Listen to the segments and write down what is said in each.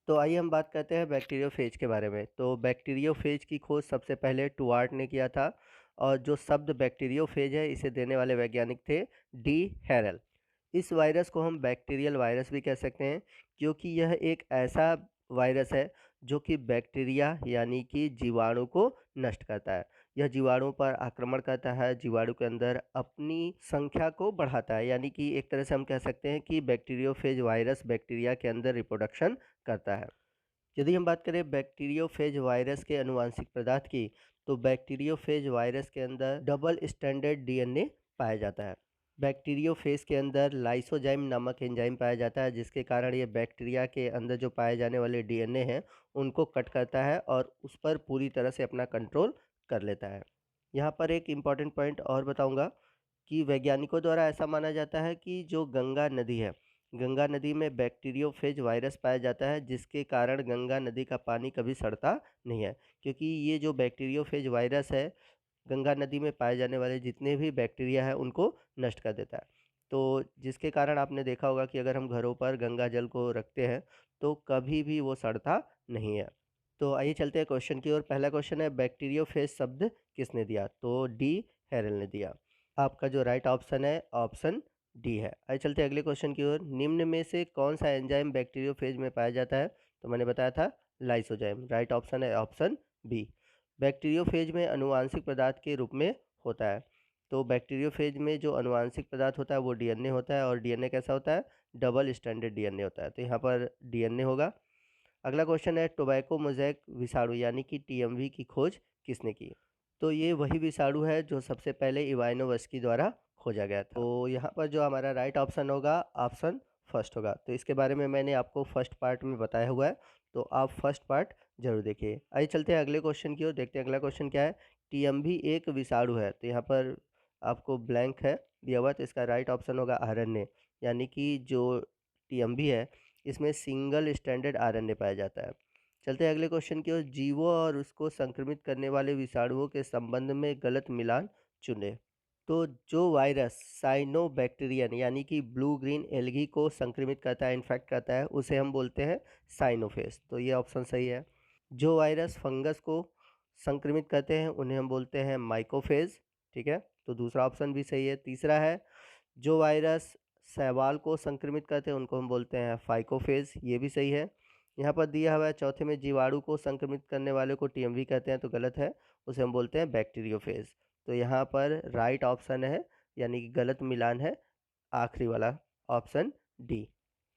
तो आइए हम बात करते हैं बैक्टीरियोफेज के बारे में। तो बैक्टीरियोफेज की खोज सबसे पहले टुवार्ट ने किया था और जो शब्द बैक्टीरियोफेज है इसे देने वाले वैज्ञानिक थे डी हैरल। इस वायरस को हम बैक्टीरियल वायरस भी कह सकते हैं क्योंकि यह एक ऐसा वायरस है जो कि बैक्टीरिया यानी कि जीवाणु को नष्ट करता है। यह जीवाणु पर आक्रमण करता है, जीवाणु के अंदर अपनी संख्या को बढ़ाता है, यानी कि एक तरह से हम कह सकते हैं कि बैक्टीरियोफेज वायरस बैक्टीरिया के अंदर रिप्रोडक्शन करता है। यदि हम बात करें बैक्टीरियोफेज वायरस के अनुवांशिक पदार्थ की, तो बैक्टीरियोफेज वायरस के अंदर डबल स्टैंडर्ड डीएनए पाया जाता है। बैक्टीरियोफेज के अंदर लाइसोजाइम नामक एंजाइम पाया जाता है जिसके कारण ये बैक्टीरिया के अंदर जो पाए जाने वाले डीएनए हैं उनको कट करता है और उस पर पूरी तरह से अपना कंट्रोल कर लेता है। यहाँ पर एक इम्पॉर्टेंट पॉइंट और बताऊँगा कि वैज्ञानिकों द्वारा ऐसा माना जाता है कि जो गंगा नदी है, गंगा नदी में बैक्टीरियोफेज वायरस पाया जाता है जिसके कारण गंगा नदी का पानी कभी सड़ता नहीं है, क्योंकि ये जो बैक्टीरियोफेज वायरस है गंगा नदी में पाए जाने वाले जितने भी बैक्टीरिया हैं उनको नष्ट कर देता है। तो जिसके कारण आपने देखा होगा कि अगर हम घरों पर गंगा जल को रखते हैं तो कभी भी वो सड़ता नहीं है। तो आइए चलते हैं क्वेश्चन की ओर। पहला क्वेश्चन है बैक्टीरियोफेज शब्द किसने दिया? तो डी हैरल ने दिया। आपका जो राइट ऑप्शन है ऑप्शन डी है। आइए चलते हैं अगले क्वेश्चन की ओर। निम्न में से कौन सा एंजाइम बैक्टीरियोफेज में पाया जाता है? तो मैंने बताया था लाइसोजाइम। राइट ऑप्शन है ऑप्शन बी। बैक्टीरियोफेज में अनुवांशिक पदार्थ के रूप में होता है। तो बैक्टीरियोफेज में जो अनुवांशिक पदार्थ होता है वो डीएनए होता है और डीएनए कैसा होता है? डबल स्टैंडर्ड डीएनए होता है। तो यहाँ पर डीएनए होगा। अगला क्वेश्चन है टोबैको मोज़ेक विषाणु यानी कि टीएमवी की खोज किसने की? तो ये वही विषाणु है जो सबसे पहले इवानोव्स्की द्वारा खोजा गया था। तो यहाँ पर जो हमारा राइट ऑप्शन होगा ऑप्शन फर्स्ट होगा। तो इसके बारे में मैंने आपको फर्स्ट पार्ट में बताया हुआ है, तो आप फर्स्ट पार्ट ज़रूर देखिए। आइए चलते हैं अगले क्वेश्चन की ओर, देखते हैं अगला क्वेश्चन क्या है। टीएमवी एक विषाणु है, तो यहाँ पर आपको ब्लैंक है दिया हुआ, तो इसका राइट ऑप्शन होगा आरएनए, यानी कि जो टीएमवी है इसमें सिंगल स्टैंडर्ड आरएनए पाया जाता है। चलते हैं अगले क्वेश्चन की ओर। जीवों और उसको संक्रमित करने वाले विषाणुओं के संबंध में गलत मिलान चुनें। तो जो वायरस साइनोबैक्टीरियन यानी कि ब्लू ग्रीन एल्गी को संक्रमित करता है, इन्फेक्ट करता है, उसे हम बोलते हैं साइनोफेज। तो ये ऑप्शन सही है। जो वायरस फंगस को संक्रमित करते हैं उन्हें हम बोलते हैं माइकोफेज। ठीक है, तो दूसरा ऑप्शन भी सही है। तीसरा है जो वायरस शैवाल को संक्रमित करते हैं उनको हम बोलते हैं फाइकोफेज, ये भी सही है। यहाँ पर दिया हुआ है चौथे में जीवाणु को संक्रमित करने वाले को टीएमवी कहते हैं, तो गलत है, उसे हम बोलते हैं बैक्टीरियोफेज। तो यहाँ पर राइट ऑप्शन है, यानी कि गलत मिलान है आखिरी वाला ऑप्शन डी।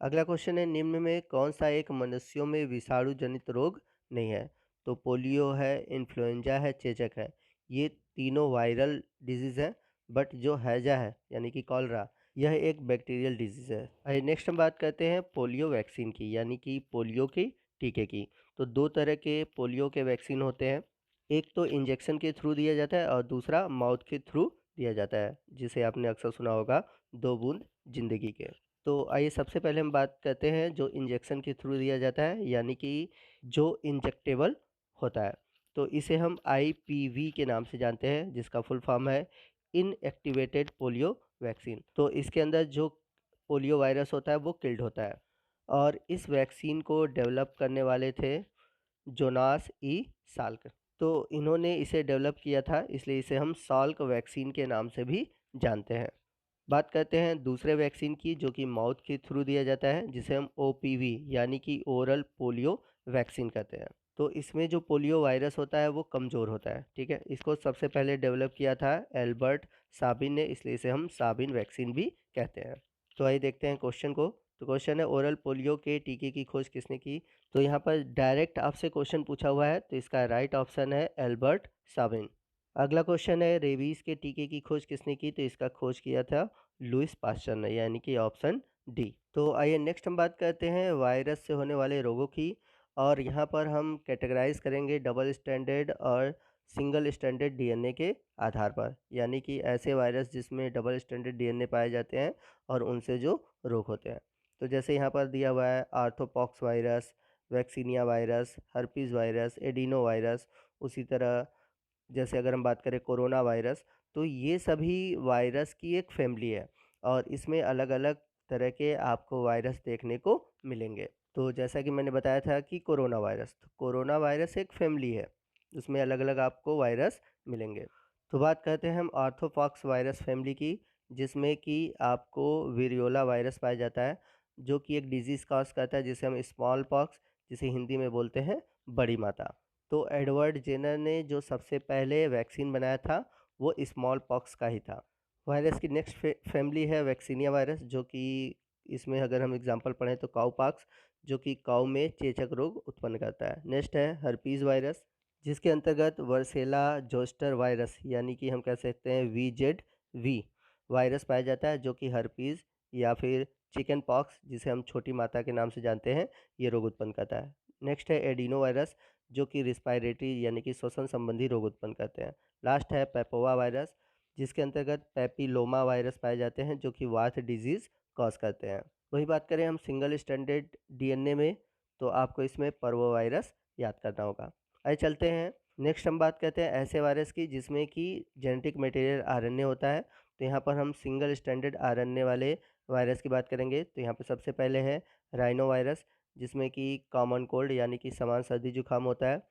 अगला क्वेश्चन है निम्न में कौन सा एक मनुष्यों में विषाणु जनित रोग नहीं है? तो पोलियो है, इन्फ्लुएंजा है, चेचक है। ये तीनों वायरल डिजीज़ हैं, बट जो हैजा है यानी कि कॉलरा, यह एक बैक्टीरियल डिजीज़ है। आइए नेक्स्ट हम बात करते हैं पोलियो वैक्सीन की, यानी कि पोलियो के टीके की। तो दो तरह के पोलियो के वैक्सीन होते हैं, एक तो इंजेक्शन के थ्रू दिया जाता है और दूसरा माउथ के थ्रू दिया जाता है, जिसे आपने अक्सर सुना होगा 2 बूंद ज़िंदगी के। तो आइए सबसे पहले हम बात करते हैं जो इंजेक्शन के थ्रू दिया जाता है, यानी कि जो इंजेक्टेबल होता है। तो इसे हम आईपीवी के नाम से जानते हैं, जिसका फुल फॉर्म है इनएक्टिवेटेड पोलियो वैक्सीन। तो इसके अंदर जो पोलियो वायरस होता है वो किल्ड होता है और इस वैक्सीन को डेवलप करने वाले थे जोनास ई साल्क। तो इन्होंने इसे डेवलप किया था, इसलिए इसे हम साल्क वैक्सीन के नाम से भी जानते हैं। बात करते हैं दूसरे वैक्सीन की जो कि माउथ के थ्रू दिया जाता है, जिसे हम ओपीवी यानी कि ओरल पोलियो वैक्सीन कहते हैं। तो इसमें जो पोलियो वायरस होता है वो कमज़ोर होता है। ठीक है, इसको सबसे पहले डेवलप किया था एल्बर्ट साबिन ने, इसलिए इसे हम साबिन वैक्सीन भी कहते हैं। तो आइए देखते हैं क्वेश्चन को। तो क्वेश्चन है ओरल पोलियो के टीके की खोज किसने की? तो यहाँ पर डायरेक्ट आपसे क्वेश्चन पूछा हुआ है, तो इसका राइट ऑप्शन है एल्बर्ट साबिन। अगला क्वेश्चन है रेबीज के टीके की खोज किसने की? तो इसका खोज किया था लुइस पास्चर ने, यानी कि ऑप्शन डी। तो आइए नेक्स्ट हम बात करते हैं वायरस से होने वाले रोगों की, और यहाँ पर हम कैटेगराइज करेंगे डबल स्टैंडर्ड और सिंगल स्टैंडर्ड डीएनए के आधार पर, यानी कि ऐसे वायरस जिसमें डबल स्टैंडर्ड डीएनए पाए जाते हैं और उनसे जो रोग होते हैं। तो जैसे यहाँ पर दिया हुआ है orthopox virus, vaccinia virus, herpes virus, adeno virus, उसी तरह जैसे अगर हम बात करें कोरोना वायरस, तो ये सभी वायरस की एक फैमिली है और इसमें अलग-अलग तरह के आपको वायरस देखने को मिलेंगे। तो जैसा कि मैंने बताया था कि कोरोना वायरस, तो कोरोना वायरस एक फैमिली है, उसमें अलग अलग आपको वायरस मिलेंगे। तो बात करते हैं हम ऑर्थोपॉक्स वायरस फैमिली की, जिसमें कि आपको वेरियोला वायरस पाया जाता है, जो कि एक डिजीज़ कॉज करता है जिसे हम स्मॉल पॉक्स, जिसे हिंदी में बोलते हैं बड़ी माता। तो एडवर्ड जेनर ने जो सबसे पहले वैक्सीन बनाया था वो स्मॉल पॉक्स का ही था। वायरस की नेक्स्ट फैमिली है वैक्सीनिया वायरस, जो कि इसमें अगर हम एग्जांपल पढ़ें तो काउ पॉक्स, जो कि काऊ में चेचक रोग उत्पन्न करता है। नेक्स्ट है हर्पीज़ वायरस, जिसके अंतर्गत वर्सेला जोस्टर वायरस यानी कि हम कह सकते हैं VZV वायरस पाया जाता है, जो कि हर्पीज़ या फिर चिकन पॉक्स, जिसे हम छोटी माता के नाम से जानते हैं, ये रोग उत्पन्न करता है। नेक्स्ट है एडिनो वायरस, जो कि रिस्पायरेटरी यानी कि श्वसन संबंधी रोग उत्पन्न करते हैं। लास्ट है पेपोवा वायरस, जिसके अंतर्गत पेपिलोमा वायरस पाए जाते हैं, जो कि वाथ डिजीज़ कॉज करते हैं। वही बात करें हम सिंगल स्टैंडर्ड डीएनए में, तो आपको इसमें पर्वो वायरस याद करना होगा। आइए चलते हैं, नेक्स्ट हम बात करते हैं ऐसे वायरस की जिसमें कि जेनेटिक मटेरियल आरएनए होता है। तो यहाँ पर हम सिंगल स्टैंडर्ड आरएनए वाले वायरस की बात करेंगे। तो यहाँ पर सबसे पहले है राइनो वायरस, जिसमें कि कॉमन कोल्ड यानी कि सामान्य सर्दी जुकाम होता है।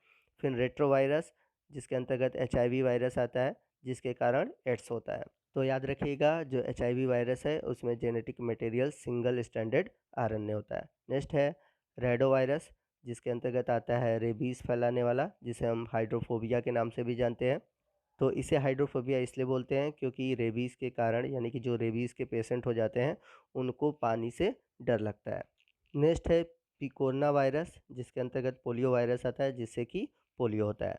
फिर रेट्रो वायरस, जिसके अंतर्गत HIV वायरस आता है, जिसके कारण एड्स होता है। तो याद रखिएगा जो HIV वायरस है उसमें genetic material single standard RNA होता है। नेक्स्ट है रेडो वायरस, जिसके अंतर्गत आता है रेबीज़ फैलाने वाला, जिसे हम हाइड्रोफोबिया के नाम से भी जानते हैं। तो इसे हाइड्रोफोबिया इसलिए बोलते हैं क्योंकि रेबीज़ के कारण यानी कि जो रेबीज़ के पेशेंट हो जाते हैं उनको पानी से डर लगता है। नेक्स्ट है पिकोरना वायरस, जिसके अंतर्गत पोलियो वायरस आता है, जिससे कि पोलियो होता है।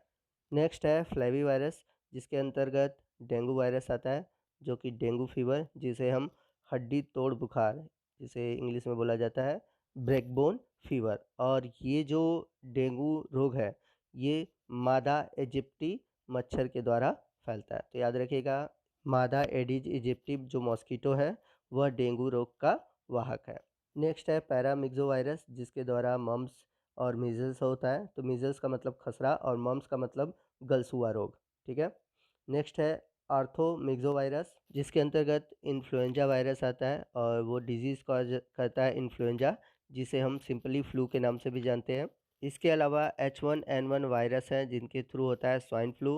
नेक्स्ट है फ्लेवी वायरस, जिसके अंतर्गत डेंगू वायरस आता है, जो कि डेंगू फीवर, जिसे हम हड्डी तोड़ बुखार, जिसे इंग्लिश में बोला जाता है ब्रेकबोन फीवर। और ये जो डेंगू रोग है ये मादा इजिप्टी मच्छर के द्वारा फैलता है। तो याद रखिएगा मादा एडिज इजिप्टी जो मॉस्किटो है वह डेंगू रोग का वाहक है। नेक्स्ट है पैरामिक्सो वायरस, जिसके द्वारा मम्स और मीजल्स होता है। तो मीजल्स का मतलब खसरा और मम्स का मतलब गलसुआ रोग, ठीक है। नेक्स्ट है आर्थोमिक्सो वायरस, जिसके अंतर्गत इन्फ्लुएंजा वायरस आता है और वो डिजीज़ कॉज करता है इन्फ्लुएंजा, जिसे हम सिंपली फ्लू के नाम से भी जानते हैं। इसके अलावा H1N1 वायरस है जिनके थ्रू होता है स्वाइन फ्लू,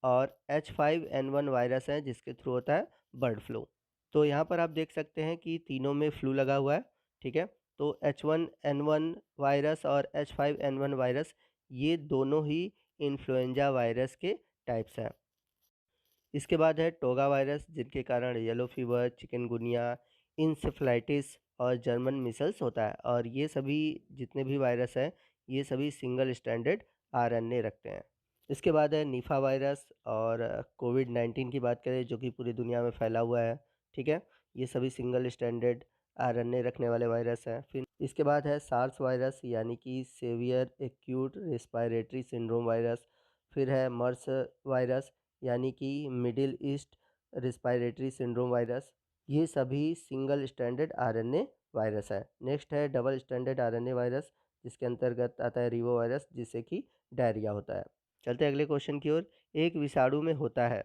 और H5N1 वायरस है जिसके थ्रू होता है बर्ड फ्लू। तो यहाँ पर आप देख सकते हैं कि तीनों में फ्लू लगा हुआ है, ठीक है। तो H1N1 वायरस और H5N1 वायरस ये दोनों ही इन्फ्लुएंजा वायरस के टाइप्स हैं। इसके बाद है टोगा वायरस, जिनके कारण येलो फीवर, चिकनगुनिया, इंसेफ्लाइटिस और जर्मन मिसल्स होता है। और ये सभी जितने भी वायरस हैं ये सभी सिंगल स्टैंडर्ड आरएनए रखते हैं। इसके बाद है निफा वायरस और कोविड-19 की बात करें जो कि पूरी दुनिया में फैला हुआ है, ठीक है। ये सभी सिंगल स्टैंडर्ड आरएनए रखने वाले वायरस हैं। फिर इसके बाद है सार्स वायरस यानी कि severe acute respiratory syndrome virus. फिर है मर्स वायरस यानी कि Middle East respiratory syndrome virus. ये सभी सिंगल स्टैंडर्ड आरएनए वायरस है। नेक्स्ट है डबल स्टैंडर्ड आरएनए वायरस, जिसके अंतर्गत आता है रिवो वायरस, जिससे कि डायरिया होता है। चलते हैं अगले क्वेश्चन की ओर। एक विषाणु में होता है,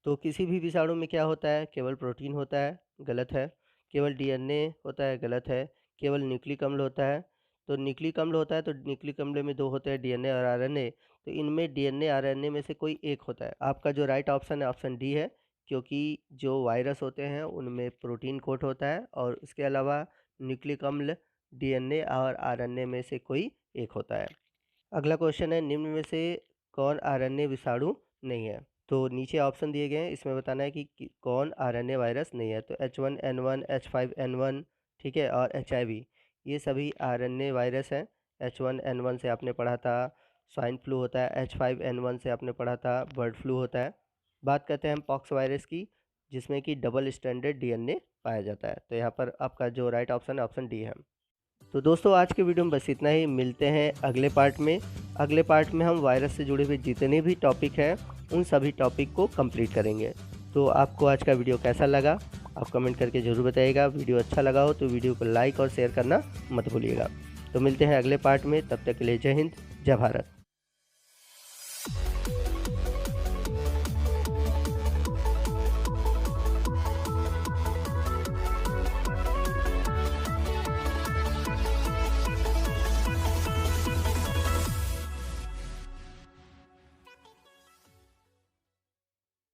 तो किसी भी विषाणु में क्या होता है, केवल प्रोटीन होता है, गलत है। केवल डीएनए होता है, गलत है। केवल न्यूक्लिक अम्ल होता है, तो न्यूक्लिक अम्ल होता है, तो न्यूक्लिक अम्ल में दो होते हैं, डीएनए और आरएनए। तो इनमें डीएनए आरएनए में से कोई एक होता है। आपका जो राइट ऑप्शन है ऑप्शन डी है, क्योंकि जो वायरस होते हैं उनमें प्रोटीन कोट होता है और इसके अलावा न्यूक्लिक अम्ल डीएनए और आरएनए में से कोई एक होता है। अगला क्वेश्चन है निम्न में से कौन आरएनए विषाणु नहीं है। तो नीचे ऑप्शन दिए गए हैं, इसमें बताना है कि कौन आरएनए वायरस नहीं है। तो H1N1, H5N1, ठीक है, और HIV ये सभी आरएनए वायरस हैं। H1N1 से आपने पढ़ा था स्वाइन फ्लू होता है, H5N1 से आपने पढ़ा था बर्ड फ्लू होता है। बात करते हैं हम पॉक्स वायरस की, जिसमें कि डबल स्टैंडर्ड डीएनए पाया जाता है। तो यहाँ पर आपका जो राइट ऑप्शन है ऑप्शन डी है। तो दोस्तों आज के वीडियो में बस इतना ही, मिलते हैं अगले पार्ट में। अगले पार्ट में हम वायरस से जुड़े हुए जितने भी टॉपिक हैं उन सभी टॉपिक को कंप्लीट करेंगे। तो आपको आज का वीडियो कैसा लगा आप कमेंट करके ज़रूर बताइएगा। वीडियो अच्छा लगा हो तो वीडियो को लाइक और शेयर करना मत भूलिएगा। तो मिलते हैं अगले पार्ट में, तब तक के लिए जय हिंद, जय भारत।